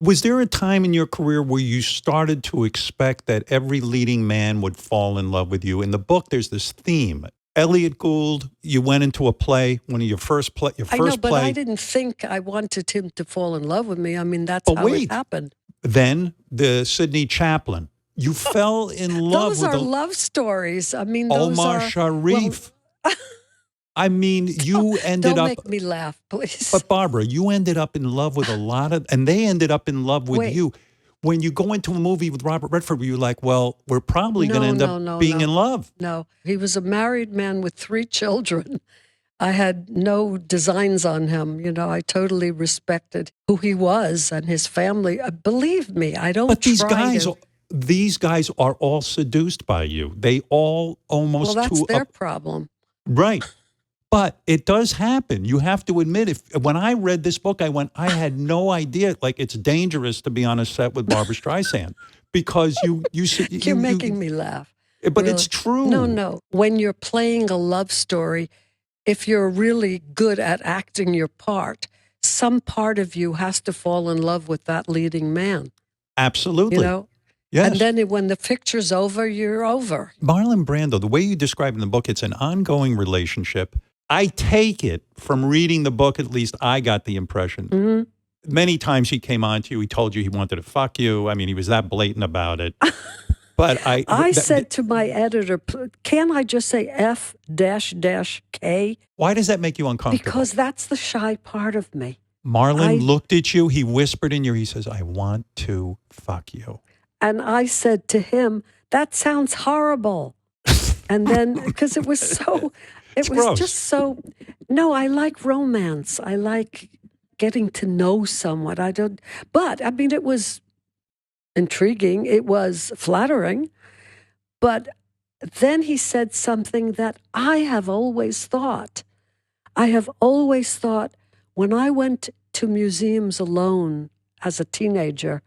Was there a time in your career where you started to expect that every leading man would fall in love with you? In the book, there's this theme. Elliot Gould, you went into a play, one of your first play. I know, but I didn't think I wanted him to fall in love with me. I mean, that's how it happened. Then the Sidney Chaplin. You fell in love with love stories. I mean, Omar Sharif. Well, I mean, you ended up... Don't make me laugh, please. But Barbara, you ended up in love with a lot of... And they ended up in love with you. When you go into a movie with Robert Redford, you're like, well, we're probably going to end up being in love. No, he was a married man with 3 children. I had no designs on him. You know, I totally respected who he was and his family. Believe me, I don't these guys are all seduced by you. They all almost... Well, that's their problem. Right. But it does happen. You have to admit, when I read this book, I had no idea. Like, it's dangerous to be on a set with Barbra Streisand because you're making me laugh. But really. It's true. No. When you're playing a love story, if you're really good at acting your part, some part of you has to fall in love with that leading man. Absolutely. You know? Yes. And then when the picture's over, you're over. Marlon Brando, the way you describe in the book, it's an ongoing relationship. I take it from reading the book, at least I got the impression. Mm-hmm. Many times he came on to you, he told you he wanted to fuck you. I mean, he was that blatant about it. But I said to my editor, can I just say F-K? Why does that make you uncomfortable? Because that's the shy part of me. Marlon looked at you, he whispered in your ear, he says, I want to fuck you. And I said to him, that sounds horrible. And then, because it was so... It was gross. Just so, no, I like romance. I like getting to know someone. But I mean, it was intriguing. It was flattering. But then he said something that I have always thought. I have always thought when I went to museums alone as a teenager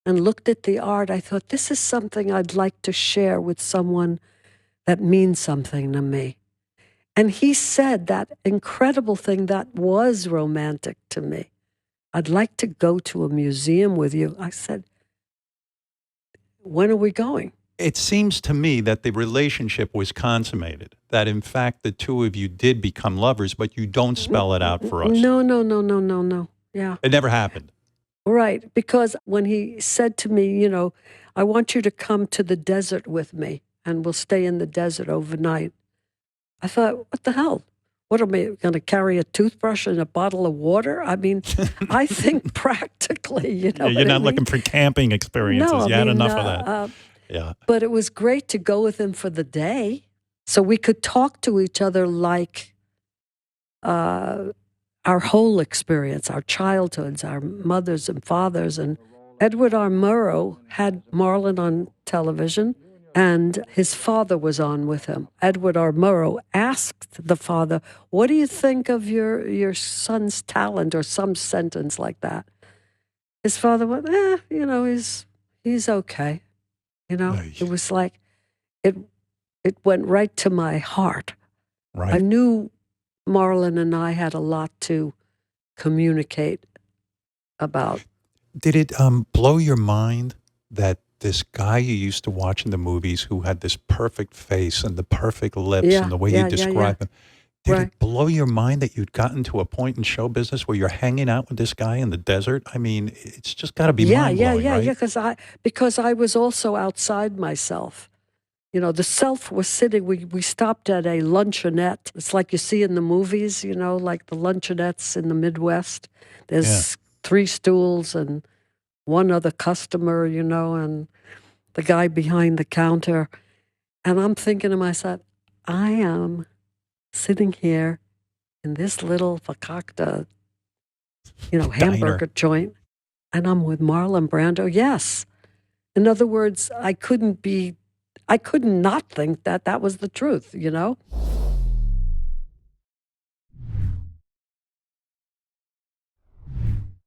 and looked at the art, I thought, this is something I'd like to share with someone that means something to me. And he said that incredible thing that was romantic to me. I'd like to go to a museum with you. I said, when are we going? It seems to me that the relationship was consummated, that in fact the two of you did become lovers, but you don't spell it out for us. No. Yeah. It never happened. Right, because when he said to me, you know, I want you to come to the desert with me and we'll stay in the desert overnight. I thought, what the hell? What am I going to carry a toothbrush and a bottle of water? I mean, I think practically, you know. You're not looking for camping experiences. No, you had enough of that. Yeah. But it was great to go with him for the day, so we could talk to each other like our whole experience, our childhoods, our mothers and fathers. And Edward R. Murrow had Marlon on television. And his father was on with him. Edward R. Murrow asked the father, what do you think of your son's talent, or some sentence like that? His father went, you know, he's okay. You know, it was like, it went right to my heart. Right. I knew Marlon and I had a lot to communicate about. Did it blow your mind that this guy you used to watch in the movies who had this perfect face and the perfect lips and the way you describe him, did it blow your mind that you'd gotten to a point in show business where you're hanging out with this guy in the desert? I mean, it's just got to be mind-blowing, right? Yeah, because I was also outside myself. You know, the self was sitting, we stopped at a luncheonette. It's like you see in the movies, you know, like the luncheonettes in the Midwest. There's 3 stools and one other customer, you know, and the guy behind the counter. And I'm thinking to myself, I am sitting here in this little fakakta, you know, hamburger joint, and I'm with Marlon Brando. Yes. In other words, I couldn't not think that was the truth, you know?